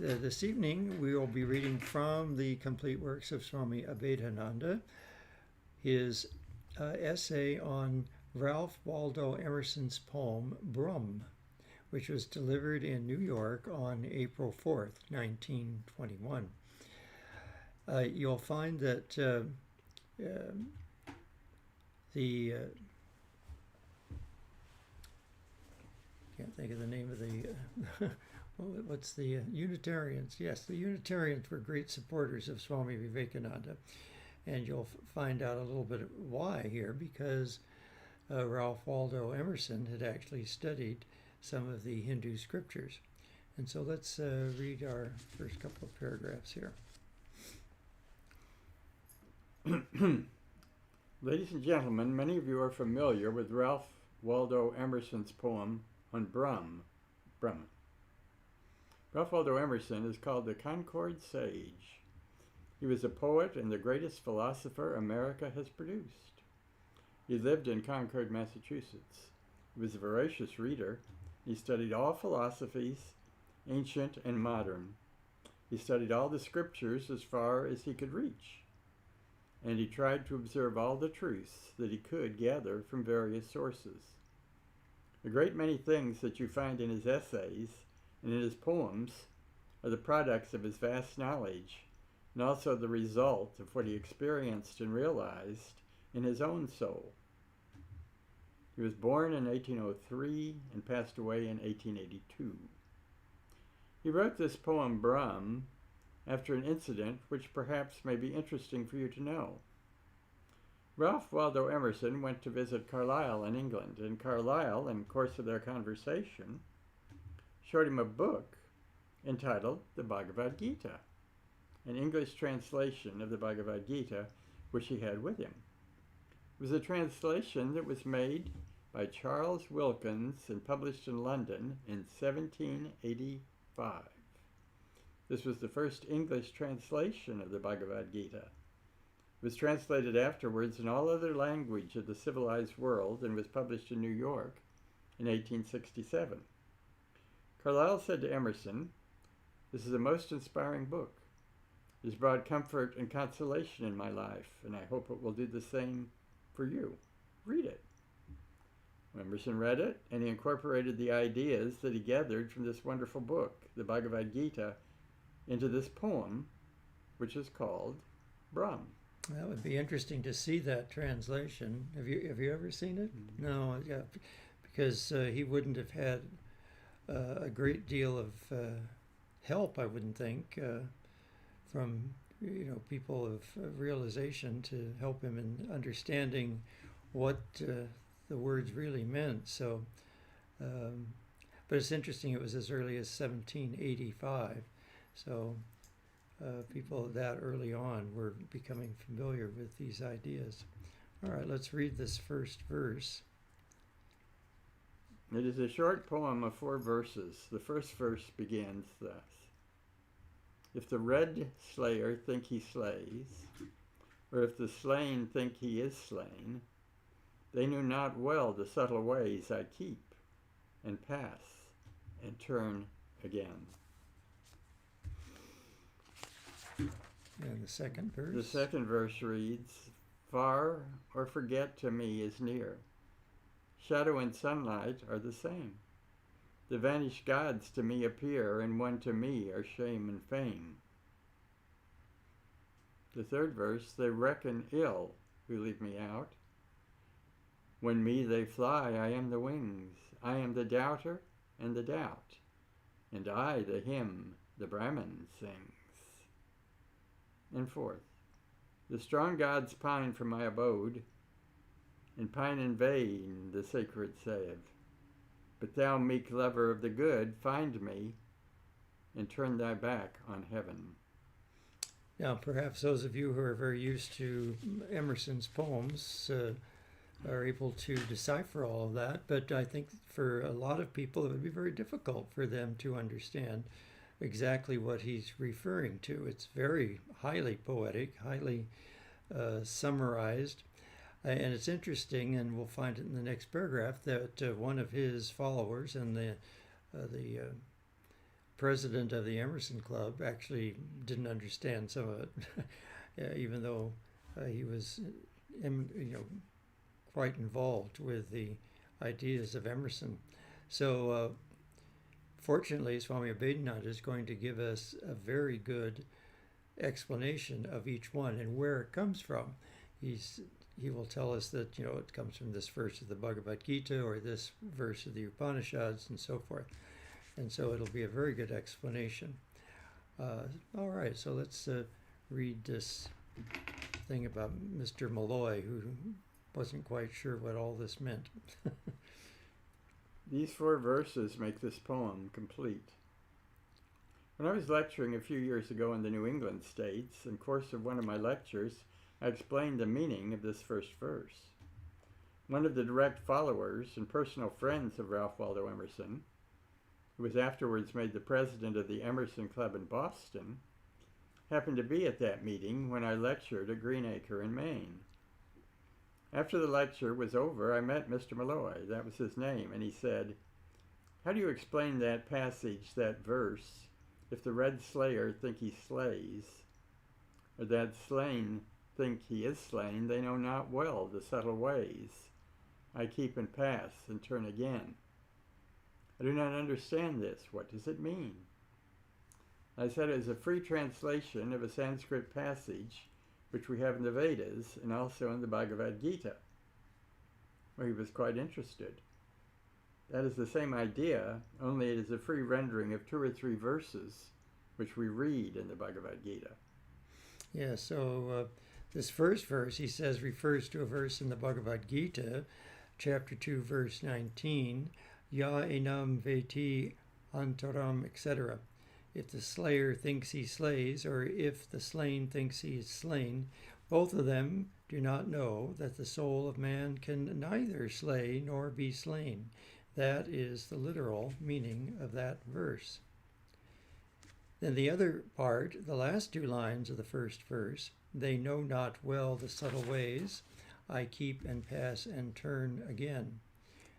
This evening we will be reading from the complete works of Swami Abhedananda, his essay on Ralph Waldo Emerson's poem Brahma, which was delivered in New York on April 4th, 1921. You'll find that can't think of the name of the what's the Unitarians? Yes, the Unitarians were great supporters of Swami Vivekananda, and you'll find out a little bit why here, because Ralph Waldo Emerson had actually studied some of the Hindu scriptures. And so let's read our first couple of paragraphs here. Ladies and gentlemen, many of you are familiar with Ralph Waldo Emerson's poem on Brahman. Ralph Waldo Emerson is called the Concord Sage. He was a poet and the greatest philosopher America has produced. He lived in Concord, Massachusetts. He was a voracious reader. He studied all philosophies, ancient and modern. He studied all the scriptures as far as he could reach. And he tried to observe all the truths that he could gather from various sources. A great many things that you find in his essays and in his poems are the products of his vast knowledge, and also the result of what he experienced and realized in his own soul. He was born in 1803 and passed away in 1882. He wrote this poem, Brahma, after an incident which perhaps may be interesting for you to know. Ralph Waldo Emerson went to visit Carlyle in England, and Carlyle, in the course of their conversation, showed him a book entitled the Bhagavad Gita, an English translation of the Bhagavad Gita which he had with him. It was a translation that was made by Charles Wilkins and published in London in 1785. This was the first English translation of the Bhagavad Gita. It was translated afterwards in all other language of the civilized world and was published in New York in 1867. Carlyle said to Emerson, "This is a most inspiring book. It has brought comfort and consolation in my life, and I hope it will do the same for you. Read it." Emerson read it, and he incorporated the ideas that he gathered from this wonderful book, the Bhagavad Gita, into this poem, which is called Brahma. That would be interesting to see that translation. Have you ever seen it? Mm-hmm. No, yeah, because he wouldn't have had a great deal of help, I wouldn't think, from people of realization to help him in understanding what the words really meant. So, but it's interesting. It was as early as 1785. So. People that early on were becoming familiar with these ideas. All right, let's read this first verse. It is a short poem of 4 verses. The first verse begins thus. If the red slayer think he slays, or if the slain think he is slain, they knew not well the subtle ways I keep, and pass, and turn again. And the second verse? The second verse reads, Far or forget to me is near. Shadow and sunlight are the same. The vanished gods to me appear, and one to me are shame and fame. The third verse, they reckon ill who leave me out. When me they fly, I am the wings. I am the doubter and the doubt. And I the hymn the Brahman sings. And fourth, the strong gods pine for my abode, and pine in vain, the sacred save. But thou, meek lover of the good, find me, and turn thy back on heaven. Now, perhaps those of you who are very used to Emerson's poems are able to decipher all of that, but I think for a lot of people it would be very difficult for them to understand exactly what he's referring to. It's very highly poetic, highly summarized, and it's interesting, and we'll find it in the next paragraph, that one of his followers and the president of the Emerson Club actually didn't understand some of it, even though he was, quite involved with the ideas of Emerson. So, fortunately, Swami Abhedananda is going to give us a very good explanation of each one and where it comes from. He will tell us that it comes from this verse of the Bhagavad Gita or this verse of the Upanishads and so forth. And so it'll be a very good explanation. All right, so let's read this thing about Mr. Malloy, who wasn't quite sure what all this meant. These 4 verses make this poem complete. When I was lecturing a few years ago in the New England states, in course of one of my lectures, I explained the meaning of this first verse. One of the direct followers and personal friends of Ralph Waldo Emerson, who was afterwards made the president of the Emerson Club in Boston, happened to be at that meeting when I lectured at Greenacre in Maine. After the lecture was over, I met Mr. Malloy, that was his name, and he said, "How do you explain that passage, that verse, if the red slayer think he slays, or that slain think he is slain, they know not well the subtle ways. I keep and pass and turn again. I do not understand this. What does it mean?" I said it is a free translation of a Sanskrit passage which we have in the Vedas and also in the Bhagavad Gita. Well, he was quite interested. That is the same idea, only it is a free rendering of 2 or 3 verses which we read in the Bhagavad Gita. Yeah, so this first verse, he says, refers to a verse in the Bhagavad Gita, chapter 2, verse 19, Ya enam veti antaram, etc. If the slayer thinks he slays, or if the slain thinks he is slain, both of them do not know that the soul of man can neither slay nor be slain. That is the literal meaning of that verse. Then the other part, the last 2 lines of the first verse, they know not well the subtle ways, I keep and pass and turn again.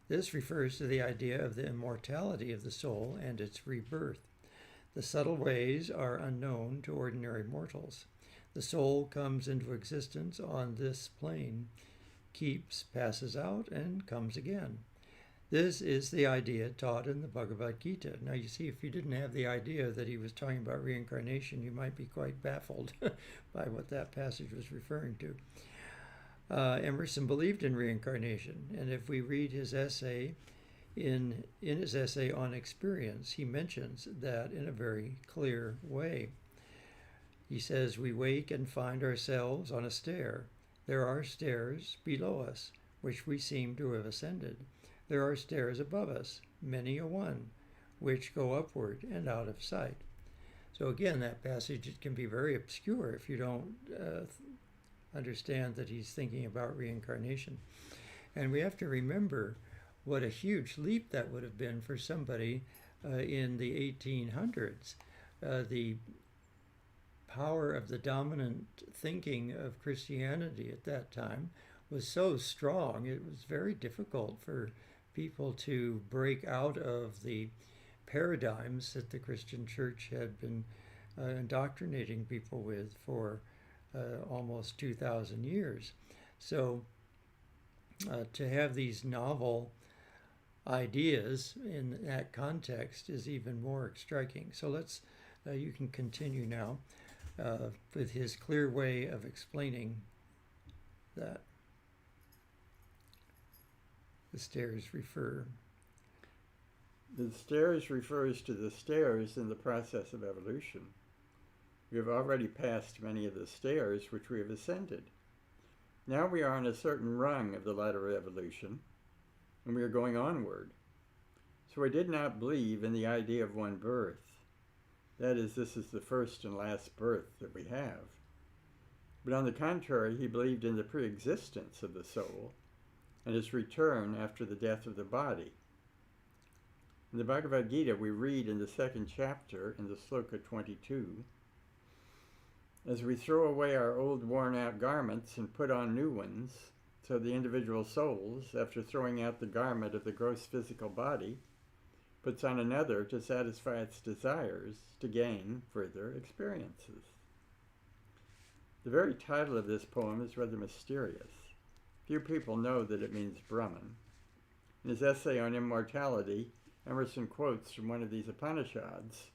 This refers to the idea of the immortality of the soul and its rebirth. The subtle ways are unknown to ordinary mortals. The soul comes into existence on this plane, keeps, passes out, and comes again. This is the idea taught in the Bhagavad Gita. Now you see, if you didn't have the idea that he was talking about reincarnation, you might be quite baffled by what that passage was referring to. Emerson believed in reincarnation, and if we read his essay, in his essay on experience, he mentions that in a very clear way. He says, we wake and find ourselves on a stair. There are stairs below us, which we seem to have ascended. There are stairs above us, many a one, which go upward and out of sight. So again, that passage, it can be very obscure if you don't understand that he's thinking about reincarnation. And we have to remember what a huge leap that would have been for somebody in the 1800s. The power of the dominant thinking of Christianity at that time was so strong, it was very difficult for people to break out of the paradigms that the Christian church had been indoctrinating people with for almost 2,000 years. So to have these novel ideas in that context is even more striking. So let's, you can continue now with his clear way of explaining that. The stairs refer. The stairs refers to the stairs in the process of evolution. We have already passed many of the stairs which we have ascended. Now we are on a certain rung of the ladder of evolution, and we are going onward. So I did not believe in the idea of one birth. That is, this is the first and last birth that we have. But on the contrary, he believed in the pre-existence of the soul and its return after the death of the body. In the Bhagavad Gita, we read in the 2nd chapter, in the sloka 22, as we throw away our old worn-out garments and put on new ones, so the individual souls, after throwing out the garment of the gross physical body, puts on another to satisfy its desires to gain further experiences. The very title of this poem is rather mysterious. Few people know that it means Brahman. In his essay on immortality, Emerson quotes from one of these Upanishads,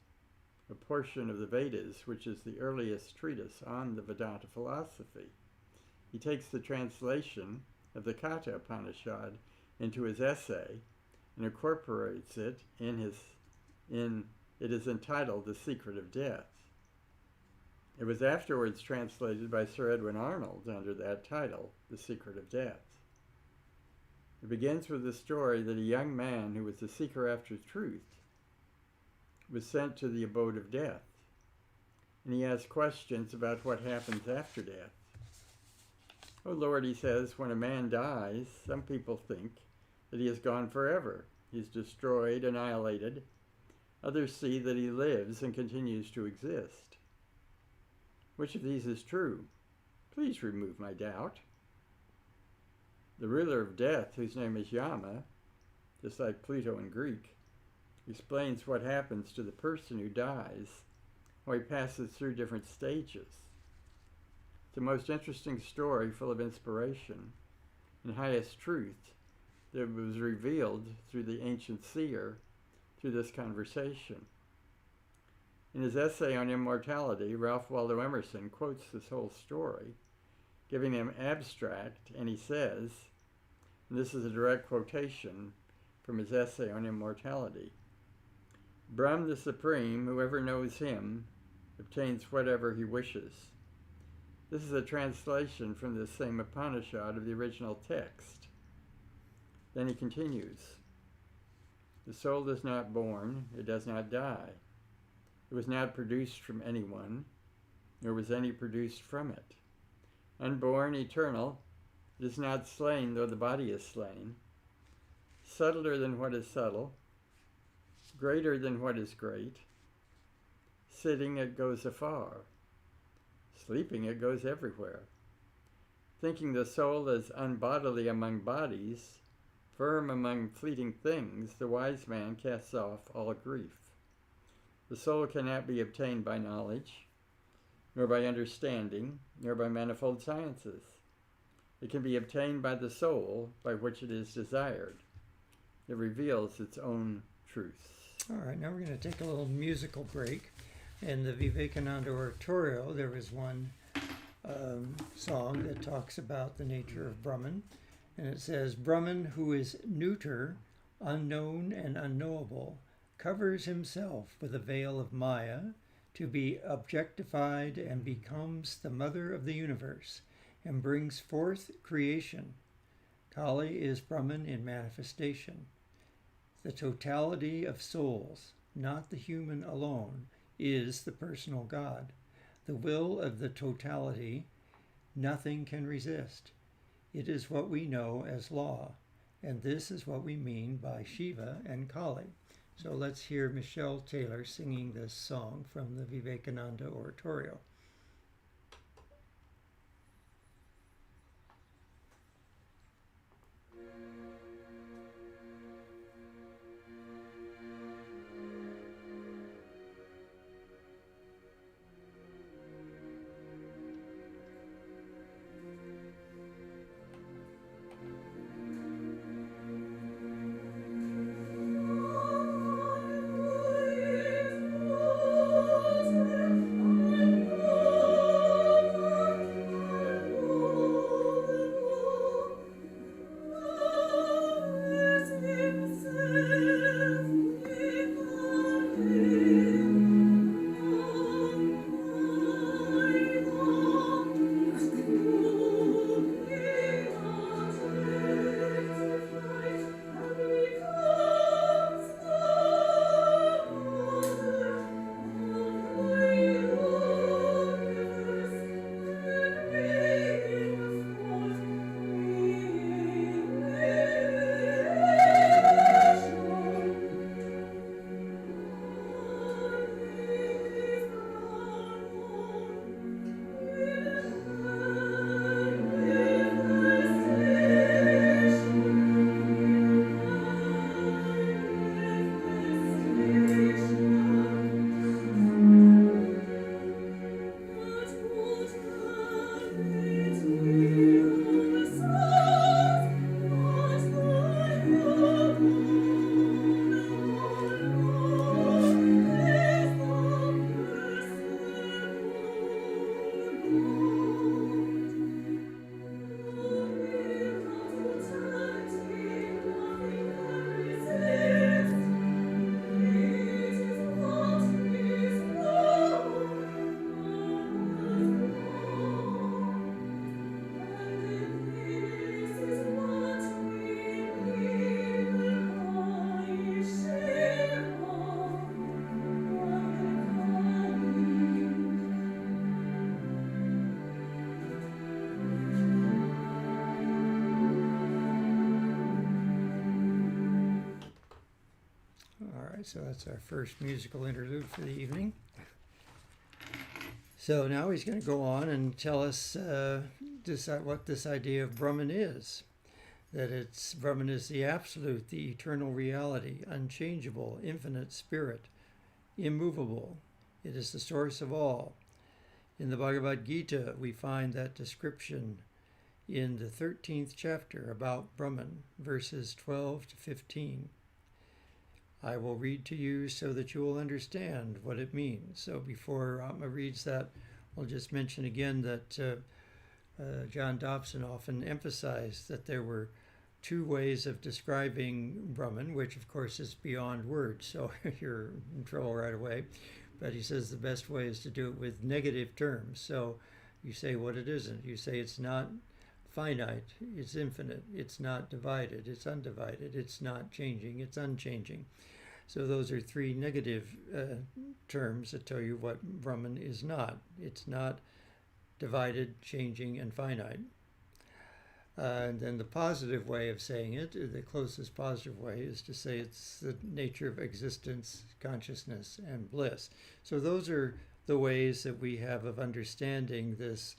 a portion of the Vedas, which is the earliest treatise on the Vedanta philosophy. He takes the translation of the Katha Upanishad into his essay and incorporates it it is entitled The Secret of Death. It was afterwards translated by Sir Edwin Arnold under that title, The Secret of Death. It begins with the story that a young man who was a seeker after truth was sent to the abode of death, and he asks questions about what happens after death. Oh Lord, he says, when a man dies, some people think that he is gone forever. He's destroyed, annihilated. Others see that he lives and continues to exist. Which of these is true? Please remove my doubt. The ruler of death, whose name is Yama, just like Pluto in Greek, explains what happens to the person who dies, how he passes through different stages. It's the most interesting story, full of inspiration and highest truth that was revealed through the ancient seer through this conversation. In his essay on immortality, Ralph Waldo Emerson quotes this whole story, giving them abstract, and he says, and this is a direct quotation from his essay on immortality, Brahm the Supreme, whoever knows him, obtains whatever he wishes. This is a translation from the same Upanishad of the original text. Then he continues, the soul is not born, it does not die. It was not produced from anyone, nor was any produced from it. Unborn, eternal, it is not slain, though the body is slain. Subtler than what is subtle, greater than what is great. Sitting, it goes afar. Sleeping, it goes everywhere. Thinking the soul is unbodily among bodies, firm among fleeting things, the wise man casts off all grief. The soul cannot be obtained by knowledge, nor by understanding, nor by manifold sciences. It can be obtained by the soul by which it is desired. It reveals its own truths. All right, now we're going to take a little musical break. In the Vivekananda Oratorio, there is one song that talks about the nature of Brahman. And it says, Brahman, who is neuter, unknown, and unknowable, covers himself with a veil of Maya to be objectified and becomes the mother of the universe and brings forth creation. Kali is Brahman in manifestation. The totality of souls, not the human alone, is the personal God. The will of the totality, nothing can resist. It is what we know as law, and this is what we mean by Shiva and Kali. So let's hear Michelle Taylor singing this song from the Vivekananda Oratorio. right, so that's our first musical interlude for the evening. So now he's going to go on and tell us what this idea of Brahman is. That Brahman is the absolute, the eternal reality, unchangeable, infinite spirit, immovable. It is the source of all. In the Bhagavad Gita, we find that description in the 13th chapter about Brahman, verses 12 to 15. I will read to you so that you will understand what it means. So before Atma reads that, I'll just mention again that John Dobson often emphasized that there were two ways of describing Brahman, which of course is beyond words, so you're in trouble right away. But he says the best way is to do it with negative terms. So you say what it isn't. You say it's not finite, it's infinite, it's not divided, it's undivided, it's not changing, it's unchanging. So those are three negative terms that tell you what Brahman is not. It's not divided, changing, and finite. And then the positive way of saying it, the closest positive way, is to say it's the nature of existence, consciousness, and bliss. So those are the ways that we have of understanding this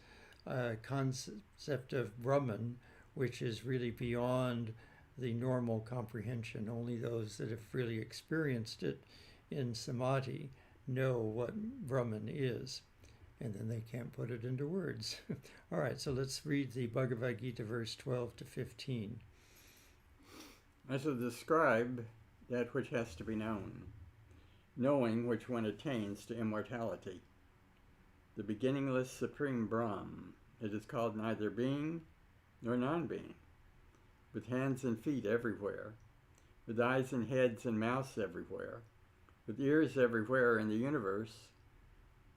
concept of Brahman, which is really beyond the normal comprehension. Only those that have really experienced it in samadhi know what Brahman is, and then they can't put it into words. All right, so let's read the Bhagavad Gita, verse 12 to 15. I shall describe that which has to be known, knowing which one attains to immortality. The beginningless supreme Brahm. It is called neither being nor non-being, with hands and feet everywhere, with eyes and heads and mouths everywhere, with ears everywhere in the universe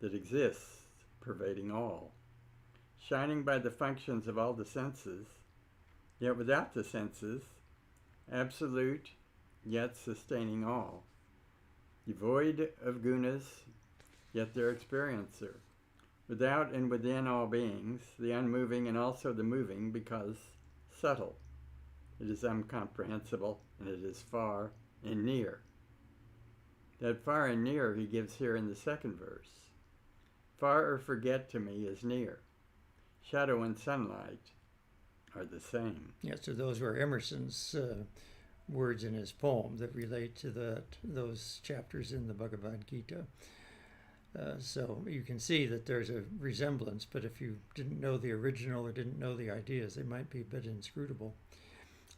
that exists, pervading all, shining by the functions of all the senses, yet without the senses, absolute, yet sustaining all, devoid of gunas, yet their experiencer, without and within all beings, the unmoving and also the moving, because subtle. It is incomprehensible, and it is far and near. That far and near he gives here in the second verse. Far or forget to me is near. Shadow and sunlight are the same. Yeah, so those were Emerson's words in his poem that relate to those chapters in the Bhagavad Gita. So you can see that there's a resemblance, but if you didn't know the original or didn't know the ideas, they might be a bit inscrutable.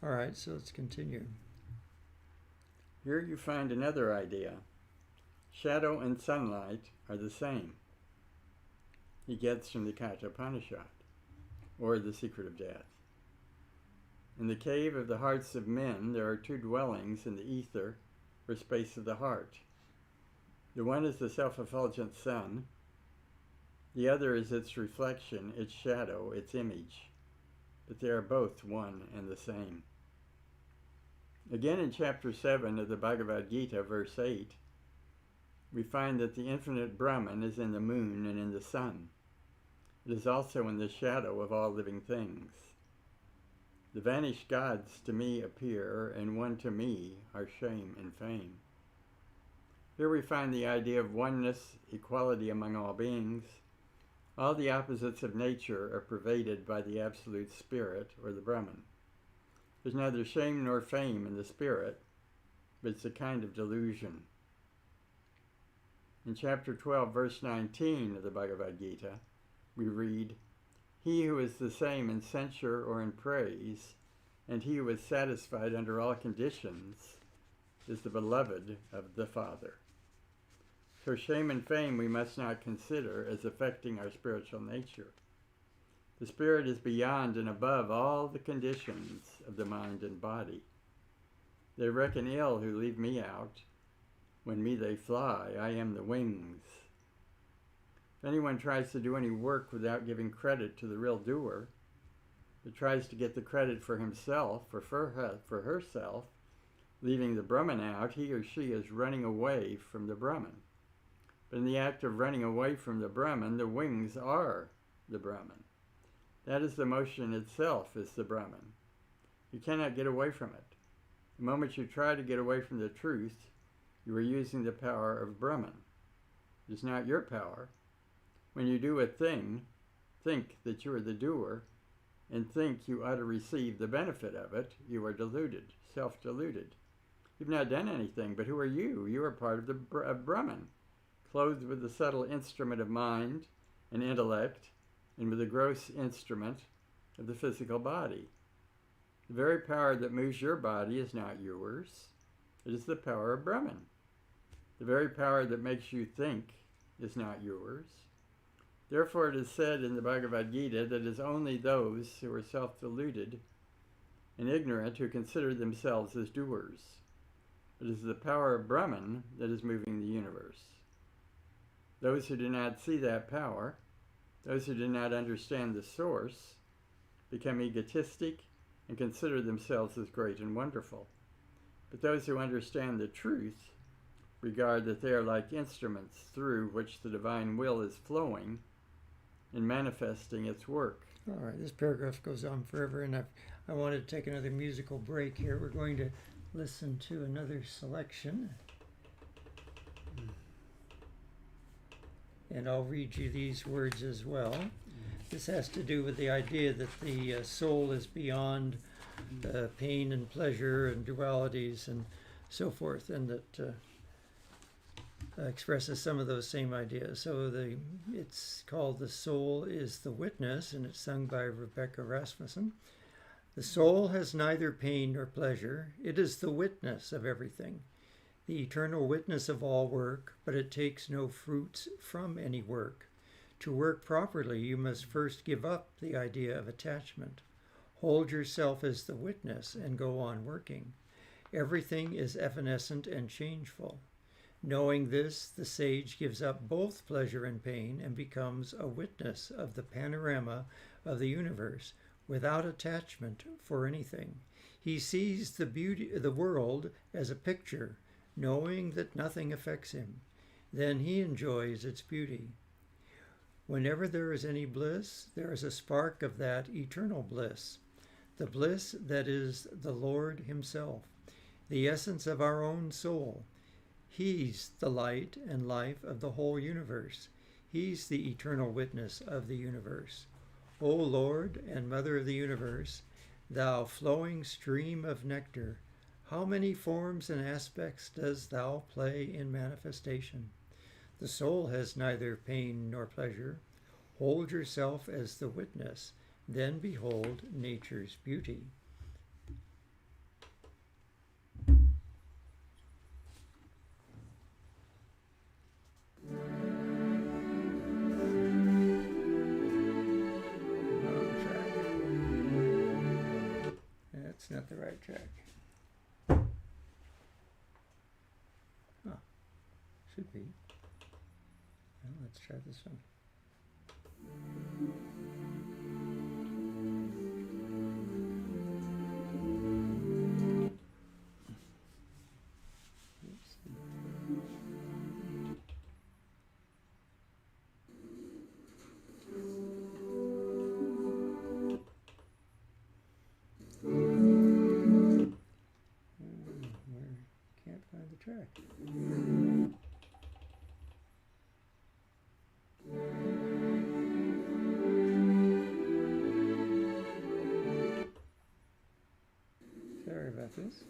All right, so let's continue. Here you find another idea. Shadow and sunlight are the same. He gets from the Kathopanishad, or the secret of death. In the cave of the hearts of men, there are two dwellings in the ether, or space of the heart. The one is the self-effulgent sun. The other is its reflection, its shadow, its image. But they are both one and the same. Again in chapter 7 of the Bhagavad Gita, verse 8, we find that the infinite Brahman is in the moon and in the sun. It is also in the shadow of all living things. The vanished gods to me appear, and one to me are shame and fame. Here we find the idea of oneness, equality among all beings. All the opposites of nature are pervaded by the absolute spirit, or the Brahman. There's neither shame nor fame in the spirit, but it's a kind of delusion. In chapter 12, verse 19 of the Bhagavad Gita, we read, He who is the same in censure or in praise, and he who is satisfied under all conditions, is the beloved of the Father. So shame and fame we must not consider as affecting our spiritual nature. The spirit is beyond and above all the conditions of the mind and body. They reckon ill who leave me out. When me they fly, I am the wings. If anyone tries to do any work without giving credit to the real doer, but tries to get the credit for himself or for herself, leaving the Brahman out, he or she is running away from the Brahman. But in the act of running away from the Brahman, the wings are the Brahman. That is, the motion itself is the Brahman. You cannot get away from it. The moment you try to get away from the truth, you are using the power of Brahman. It is not your power. When you do a thing, think that you are the doer, and think you ought to receive the benefit of it, you are deluded, self-deluded. You've not done anything, but who are you? You are part of Brahman, clothed with the subtle instrument of mind and intellect, and with the gross instrument of the physical body. The very power that moves your body is not yours. It is the power of Brahman. The very power that makes you think is not yours. Therefore it is said in the Bhagavad Gita that it is only those who are self-deluded and ignorant who consider themselves as doers. It is the power of Brahman that is moving the universe. Those who do not see that power, those who do not understand the source, become egotistic and consider themselves as great and wonderful. But those who understand the truth regard that they are like instruments through which the divine will is flowing and manifesting its work. All right, this paragraph goes on forever, and I wanted to take another musical break here. We're going to listen to another selection. And I'll read you these words as well. This has to do with the idea that the soul is beyond pain and pleasure and dualities and so forth, and that expresses some of those same ideas. So it's called The Soul is the Witness, and it's sung by Rebecca Rasmussen. The soul has neither pain nor pleasure. It is the witness of everything, the eternal witness of all work, but it takes no fruits from any work. To work properly, you must first give up the idea of attachment. Hold yourself as the witness and go on working. Everything is evanescent and changeful. Knowing this, the sage gives up both pleasure and pain and becomes a witness of the panorama of the universe without attachment for anything. He sees the world as a picture, knowing that nothing affects him. Then he enjoys its beauty. Whenever there is any bliss, there is a spark of that eternal bliss, the bliss that is the Lord himself, the essence of our own soul. He's the light and life of the whole universe. He's the eternal witness of the universe. O Lord and Mother of the universe, thou flowing stream of nectar, how many forms and aspects does thou play in manifestation? The soul has neither pain nor pleasure. Hold yourself as the witness, then behold nature's beauty. That's not the right track. Oh, should be. Well, let's try this one. Can't find the track. Sorry about this.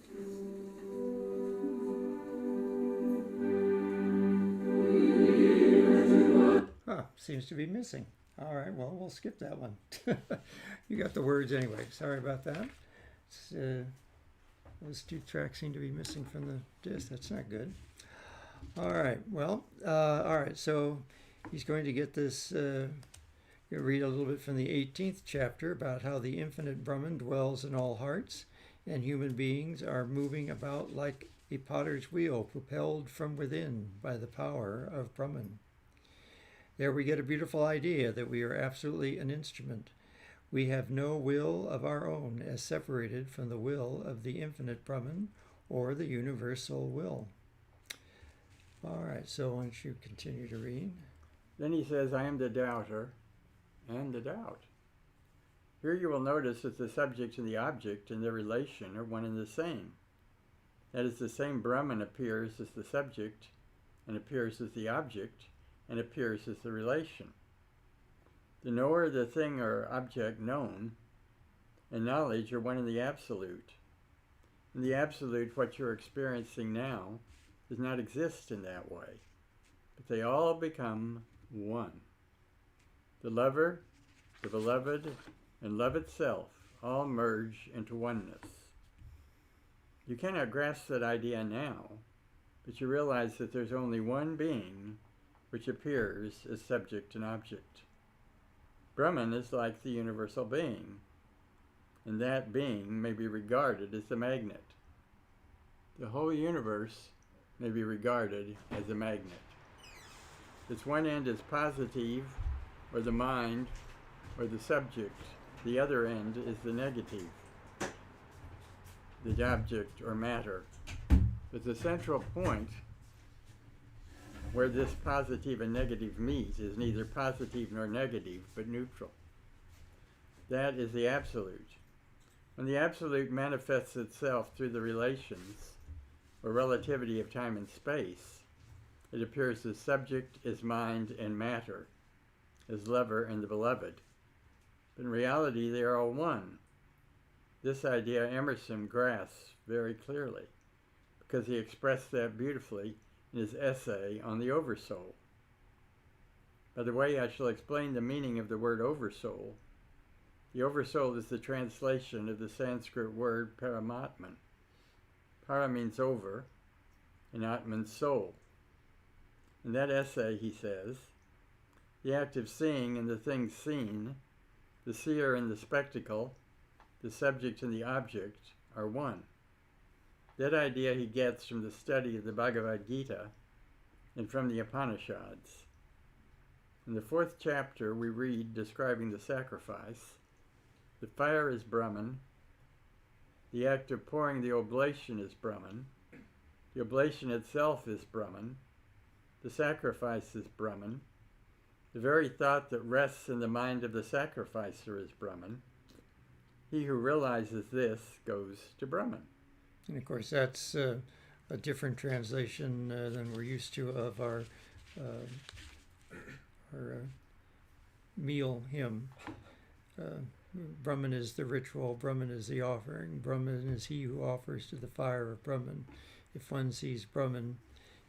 Ah, seems to be missing. All right, well, we'll skip that one. You got the words anyway. Sorry about that. Those two tracks seem to be missing from the disc. That's not good. All right, well, all right, so he's going to get this, read a little bit from the 18th chapter about how the infinite Brahman dwells in all hearts, and human beings are moving about like a potter's wheel propelled from within by the power of Brahman. There we get a beautiful idea that we are absolutely an instrument. We have no will of our own as separated from the will of the infinite Brahman or the universal will. All right, so why don't you continue to read? Then he says, I am the doubter and the doubt. Here you will notice that the subject and the object and their relation are one and the same. That is, the same Brahman appears as the subject, and appears as the object, and appears as the relation. The knower, the thing or object known, and knowledge are one in the absolute. In the absolute, what you're experiencing now does not exist in that way, but they all become one. The lover, the beloved, and love itself all merge into oneness. You cannot grasp that idea now, but you realize that there's only one being which appears as subject and object. Brahman is like the universal being, and that being may be regarded as the magnet. The whole universe may be regarded as a magnet. Its one end is positive, or the mind, or the subject. The other end is the negative, the object or matter. But the central point where this positive and negative meet is neither positive nor negative, but neutral. That is the absolute. When the absolute manifests itself through the relations, or relativity of time and space, it appears as subject, as mind and matter, as lover and the beloved. But in reality, they are all one. This idea Emerson grasps very clearly, because he expressed that beautifully in his essay on the Oversoul. By the way, I shall explain the meaning of the word Oversoul. The Oversoul is the translation of the Sanskrit word Paramatman. Para means over, and Atman soul. In that essay, he says, the act of seeing and the things seen, the seer and the spectacle, the subject and the object are one. That idea he gets from the study of the Bhagavad Gita and from the Upanishads. In the 4th chapter, we read, describing the sacrifice, the fire is Brahman, the act of pouring the oblation is Brahman, the oblation itself is Brahman, the sacrifice is Brahman, the very thought that rests in the mind of the sacrificer is Brahman. He who realizes this goes to Brahman. And of course, that's a different translation than we're used to of our meal hymn. Brahman is the ritual, Brahman is the offering, Brahman is he who offers to the fire of Brahman. If one sees Brahman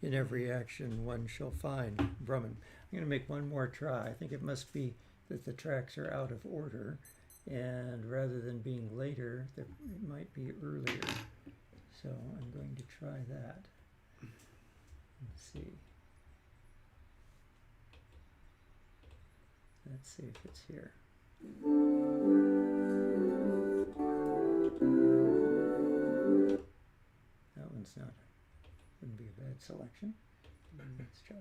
in every action, one shall find Brahman. I'm going to make one more try. I think it must be that the tracks are out of order, and rather than being later, it might be earlier. So I'm going to try that. Let's see. Let's see if it's here. That one's not. Wouldn't be a bad selection. Let's try.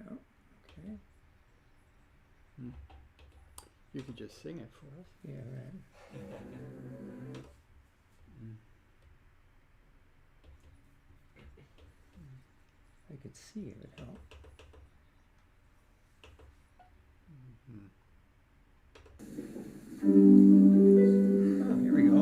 No. Okay. You could just sing it for us. Yeah, right. I could see it would help. Oh, here we go.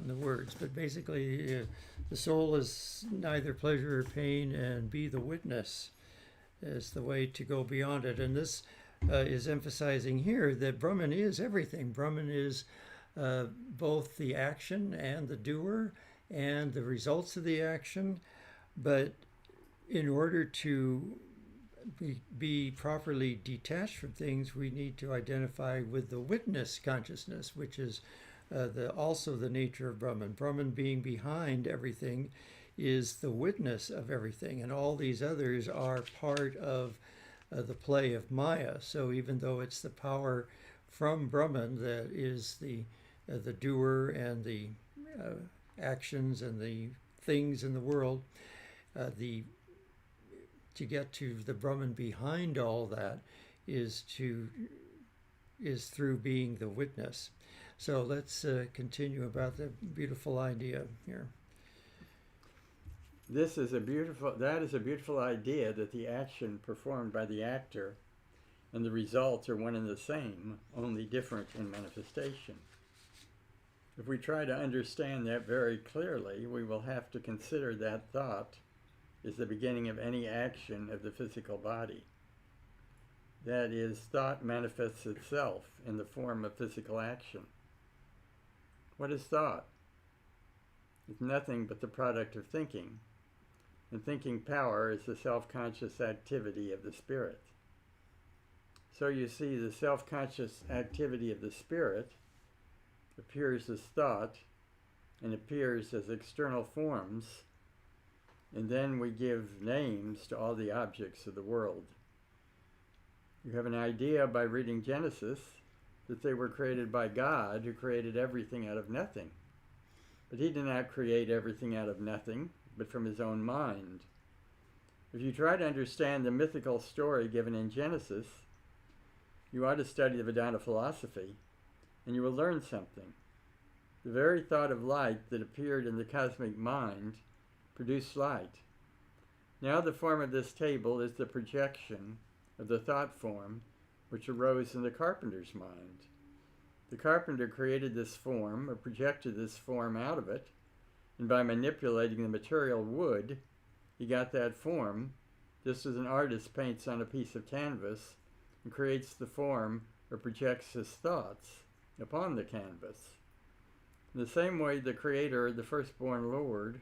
not in the words, but basically the soul is neither pleasure or pain, and be the witness is the way to go beyond it. And this is emphasizing here that Brahman is everything. Brahman is both the action and the doer and the results of the action. But in order to be properly detached from things, we need to identify with the witness consciousness, which is also the nature of Brahman. Brahman being behind everything is the witness of everything, and all these others are part of the play of Maya. So even though it's the power from Brahman that is the doer and the actions and the things in the world, to get to the Brahman behind all that is through being the witness. So let's continue about the beautiful idea here. That is a beautiful idea, that the action performed by the actor and the results are one and the same, only different in manifestation. If we try to understand that very clearly, we will have to consider that thought is the beginning of any action of the physical body. That is, thought manifests itself in the form of physical action. What is thought? It's nothing but the product of thinking, and thinking power is the self-conscious activity of the spirit. So you see, the self-conscious activity of the spirit appears as thought and appears as external forms, and then we give names to all the objects of the world. You have an idea by reading Genesis that they were created by God, who created everything out of nothing. But he did not create everything out of nothing, but from his own mind. If you try to understand the mythical story given in Genesis, you ought to study the Vedanta philosophy, and you will learn something. The very thought of light that appeared in the cosmic mind produced light. Now the form of this table is the projection of the thought form which arose in the carpenter's mind. The carpenter created this form, or projected this form out of it, and by manipulating the material wood, he got that form, just as an artist paints on a piece of canvas and creates the form or projects his thoughts upon the canvas. In the same way, the creator, the firstborn Lord,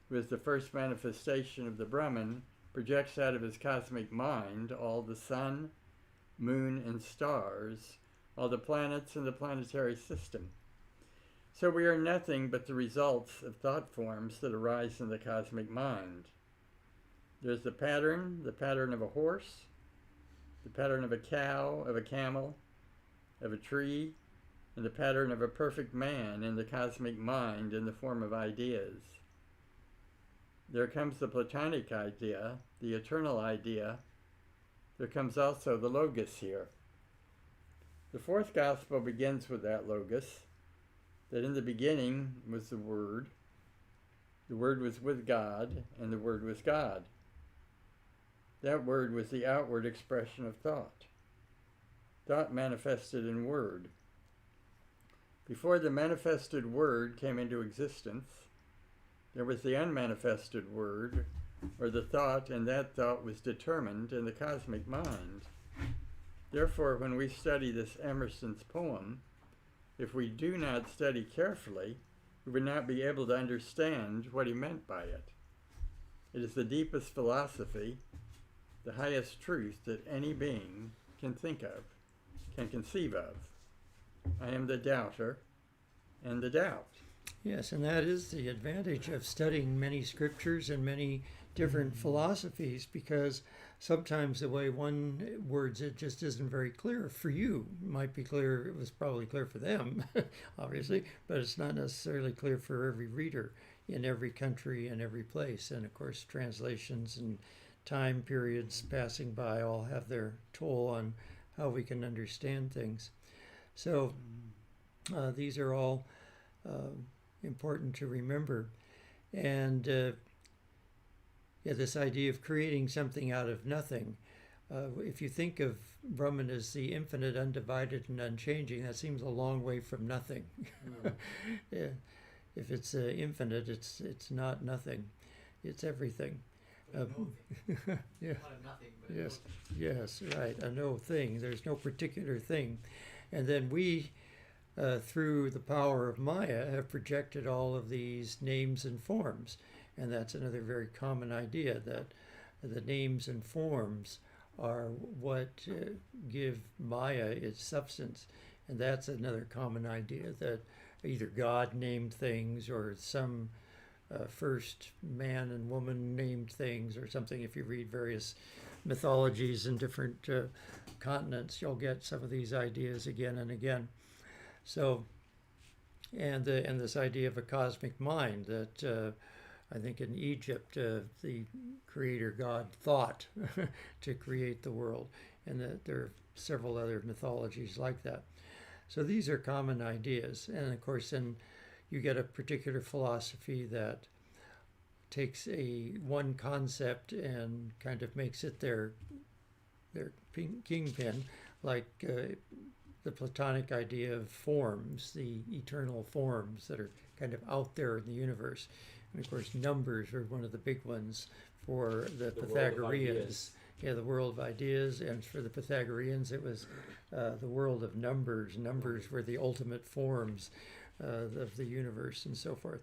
who is the first manifestation of the Brahman, projects out of his cosmic mind all the sun, moon, and stars, all the planets in the planetary system. So we are nothing but the results of thought forms that arise in the cosmic mind. There's the pattern of a horse, the pattern of a cow, of a camel, of a tree, and the pattern of a perfect man in the cosmic mind in the form of ideas. There comes the Platonic idea, the eternal idea. There comes also the Logos here. The fourth gospel begins with that Logos, that in the beginning was the Word was with God, and the Word was God. That Word was the outward expression of thought. Thought manifested in Word. Before the manifested Word came into existence, there was the unmanifested Word, or the thought, and that thought was determined in the cosmic mind. Therefore, when we study this Emerson's poem, if we do not study carefully, we would not be able to understand what he meant by it. It is the deepest philosophy, the highest truth that any being can think of, can conceive of. I am the doubter and the doubt. Yes, and that is the advantage of studying many scriptures and many different philosophies, because sometimes the way one words it just isn't very clear for you. It might be clear, it was probably clear for them, obviously, but it's not necessarily clear for every reader in every country and every place. And of course, translations and time periods passing by all have their toll on how we can understand things. So these are all important to remember. And this idea of creating something out of nothing. If you think of Brahman as the infinite, undivided, and unchanging, that seems a long way from nothing. Yeah. if it's infinite, it's not nothing, it's everything. But Yeah. not a nothing, but Yes. Yes. Right. A no thing. There's no particular thing, and then we, through the power of Maya, have projected all of these names and forms, and that's another very common idea, that the names and forms are what give Maya its substance. And that's another common idea, that either God named things or some first man and woman named things or something. If you read various mythologies in different continents, you'll get some of these ideas again and again. So, and this idea of a cosmic mind, that I think in Egypt, the creator God thought to create the world, and that there are several other mythologies like that. So these are common ideas. And of course, then you get a particular philosophy that takes one concept and kind of makes it their kingpin, like the Platonic idea of forms, the eternal forms that are kind of out there in the universe. And of course, numbers are one of the big ones for the Pythagoreans. Yeah, the world of ideas. And for the Pythagoreans, it was the world of numbers. Numbers were the ultimate forms of the universe and so forth.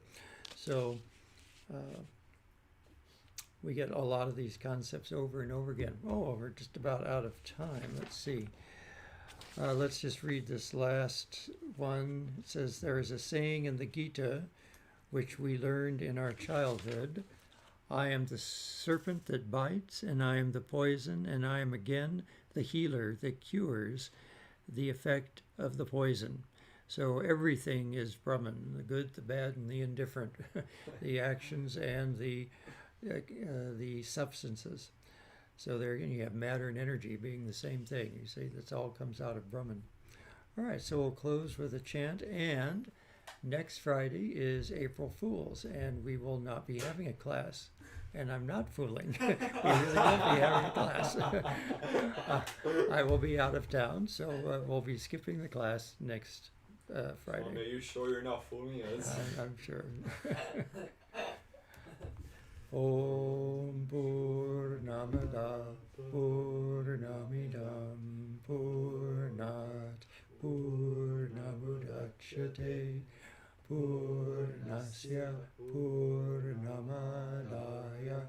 So we get a lot of these concepts over and over again. Oh, we're just about out of time. Let's see. Let's just read this last one. It says, there is a saying in the Gita, which we learned in our childhood: I am the serpent that bites, and I am the poison, and I am again the healer that cures the effect of the poison. So everything is Brahman, the good, the bad, and the indifferent, the actions and the substances. So there again, you have matter and energy being the same thing. You see, that all comes out of Brahman. All right, so we'll close with a chant, and next Friday is April Fool's, and we will not be having a class. And I'm not fooling. We really won't be having a class. I will be out of town, so we'll be skipping the class next Friday. Well, are you sure you're not fooling us? I'm sure. Om Purnamada Purnamidam Purnat Purnamudachyate Purnasya Purnamadaya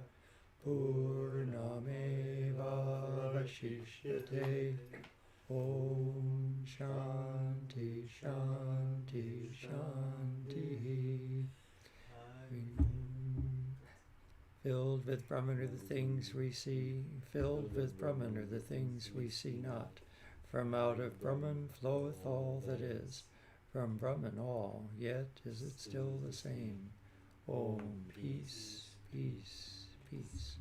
Purnamevavashishyate. Om Shanti Shanti Shanti. Filled with Brahman are the things we see, filled with Brahman are the things we see not. From out of Brahman floweth all that is, from Brahman all, yet is it still the same. Om, peace, peace, peace.